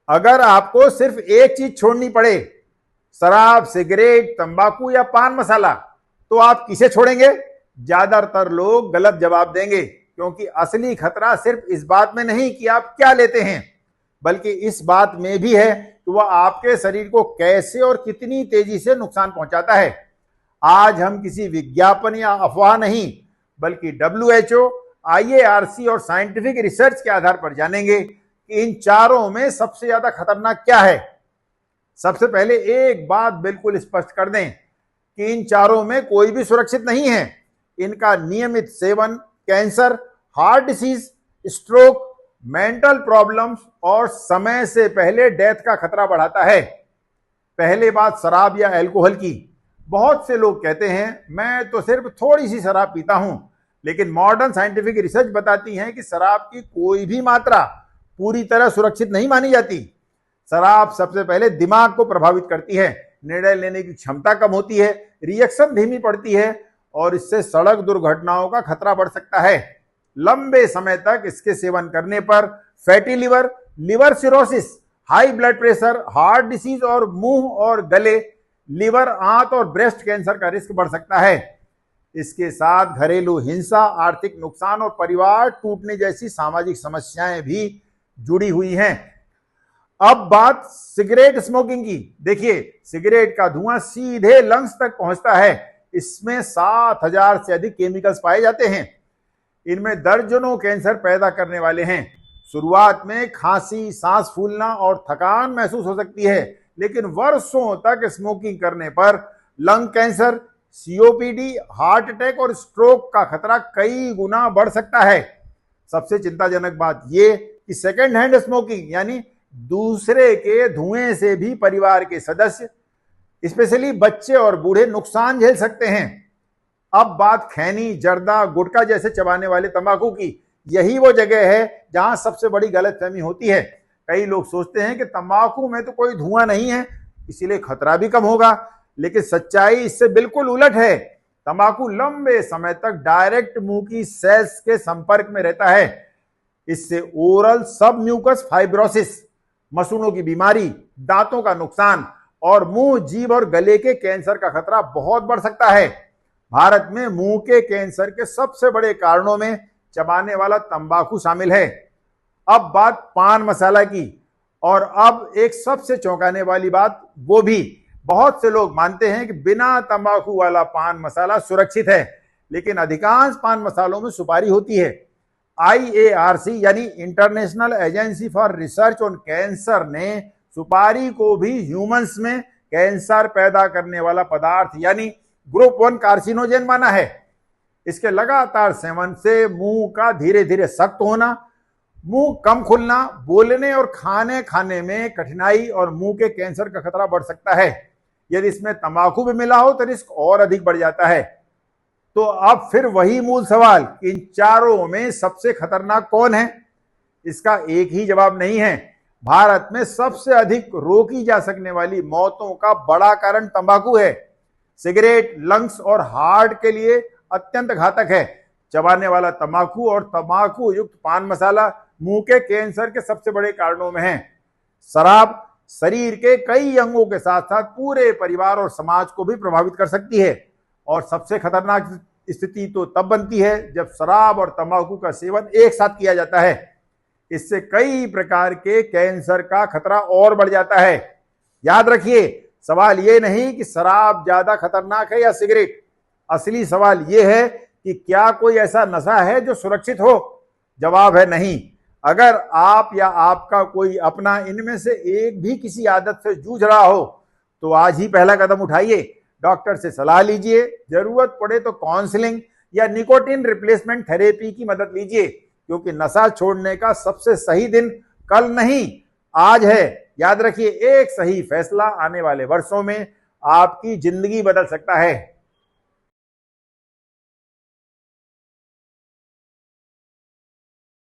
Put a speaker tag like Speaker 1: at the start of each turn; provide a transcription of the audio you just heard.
Speaker 1: अगर आपको सिर्फ एक चीज छोड़नी पड़े, शराब, सिगरेट, तंबाकू या पान मसाला, तो आप किसे छोड़ेंगे? ज्यादातर लोग गलत जवाब देंगे, क्योंकि असली खतरा सिर्फ इस बात में नहीं कि आप क्या लेते हैं, बल्कि इस बात में भी है कि वह आपके शरीर को कैसे और कितनी तेजी से नुकसान पहुंचाता है। आज हम किसी विज्ञापन या अफवाह नहीं, बल्कि WHO, IARC और साइंटिफिक रिसर्च के आधार पर जानेंगे कि इन चारों में सबसे ज्यादा खतरनाक क्या है। सबसे पहले एक बात बिल्कुल स्पष्ट कर दें कि इन चारों में कोई भी सुरक्षित नहीं है। इनका नियमित seven cancer, heart disease, stroke, mental problems और समय से पहले डेथ का खतरा बढ़ाता है। पहले बात शराब या अल्कोहल की। बहुत से लोग कहते हैं मैं तो सिर्फ थोड़ी सी शराब पीता हूं, लेकिन मॉडर्न साइंटिफिक रिसर्च बताती है कि शराब की कोई भी मात्रा पूरी तरह सुरक्षित नहीं मानी जाती। शराब सबसे पहले दिमाग को प्रभावित करती है, निर्णय लेने की क्षमता कम होती है, रिएक्शन धीमी पड़ती है और इससे सड़क दुर्घटनाओं का खतरा बढ़ सकता है। लंबे समय तक इसके सेवन करने पर fatty liver, liver cirrhosis, high blood pressure, heart disease और मुंह और गले, लिवर, आंत और ब्रेस्ट कैंसर का रिस्क बढ़ सकता है। इसके साथ घरेलू हिंसा, आर्थिक नुकसान और परिवार टूटने जैसी सामाजिक समस्याएं भी जुड़ी हुई हैं। अब बात सिगरेट स्मोकिंग की। देखिए, सिगरेट का धुआं सीधे लंग्स तक पहुंचता है। इसमें 7,000 से अधिक केमिकल्स पाए जाते हैं। इनमें दर्जनों कैंसर पैदा करने वाले हैं। शुरुआत में खांसी, सांस फूलना और थकान महसूस हो सकती है, लेकिन वर्षों तक स्मोकिंग करने पर lung cancer, COPD, heart attack और स्ट्रोक का खतरा कई गुना बढ़ सकता है। सबसे चिंताजनक बात यह कि सेकेंड हैंड स्मोकिंग यानी दूसरे के धुएं से भी परिवार के सदस्य, स्पेशली बच्चे और बूढ़े, नुकसान झेल सकते हैं। अब बात खैनी, जर्दा, गुटखा जैसे चबाने वाले तंबाकू की। यही वो जगह है जहां सबसे बड़ी गलतफहमी होती है। कई लोग सोचते हैं कि तंबाकू में तो कोई धुआं नहीं है, इसीलिए खतरा भी कम होगा, लेकिन सच्चाई इससे बिल्कुल उलट है। तंबाकू लंबे समय तक डायरेक्ट मुंह की सेल्स के संपर्क में रहता है। इससे ओरल सब म्यूकस फाइब्रोसिस, मसूड़ों की बीमारी, दांतों का नुकसान और मुंह, जीभ और गले के कैंसर का खतरा बहुत बढ़ सकता है। भारत में मुंह के कैंसर के सबसे बड़े कारणों में चबाने वाला तंबाकू शामिल है। अब बात पान मसाला की, और अब एक सबसे चौंकाने वाली बात वो भी। बहुत से लोग मानते हैं कि बिना तंबाकू वाला पान मसाला सुरक्षित है, लेकिन अधिकांश पान मसालों में सुपारी होती है। IARC यानी international agency for research on cancer ने सुपारी को भी ह्यूमंस में कैंसर पैदा करने वाला पदार्थ यानी ग्रुप 1 कार्सिनोजेन माना है। इसके लगातार सेवन से मुंह का धीरे धीरे सख्त होना, मुंह कम खुलना, बोलने और खाने में कठिनाई और मुंह के कैंसर का खतरा बढ़ सकता है। यदि इसमें तंबाकू भी मिला हो तो रिस्क और अधिक बढ़ जाता है। तो अब फिर वही मूल सवाल, इन चारों में सबसे खतरनाक कौन है? इसका एक ही जवाब नहीं है। भारत में सबसे अधिक रोकी जा सकने वाली मौतों का बड़ा कारण तंबाकू है। सिगरेट लंग्स और हार्ट के लिए अत्यंत घातक है। चबाने वाला तंबाकू और तंबाकू युक्त पान मसाला मुंह के कैंसर के सबसे बड़े कारणों में है। शराब शरीर के कई अंगों के साथ साथ पूरे परिवार और समाज को भी प्रभावित कर सकती है। और सबसे खतरनाक स्थिति तो तब बनती है जब शराब और तंबाकू का सेवन एक साथ किया जाता है। इससे कई प्रकार के कैंसर का खतरा और बढ़ जाता है। याद रखिए, सवाल ये नहीं कि शराब ज्यादा खतरनाक है या सिगरेट। असली सवाल ये है कि क्या कोई ऐसा नशा है जो सुरक्षित हो? जवाब है नहीं। अगर आप या आपका कोई अपना इनमें से एक भी किसी आदत से जूझ रहा हो तो आज ही पहला कदम उठाइए। डॉक्टर से सलाह लीजिए, जरूरत पड़े तो काउंसलिंग या निकोटिन रिप्लेसमेंट थेरेपी की मदद लीजिए, क्योंकि नशा छोड़ने का सबसे सही दिन कल नहीं, आज है। याद रखिए, एक सही फैसला आने वाले वर्षों में आपकी जिंदगी बदल सकता है।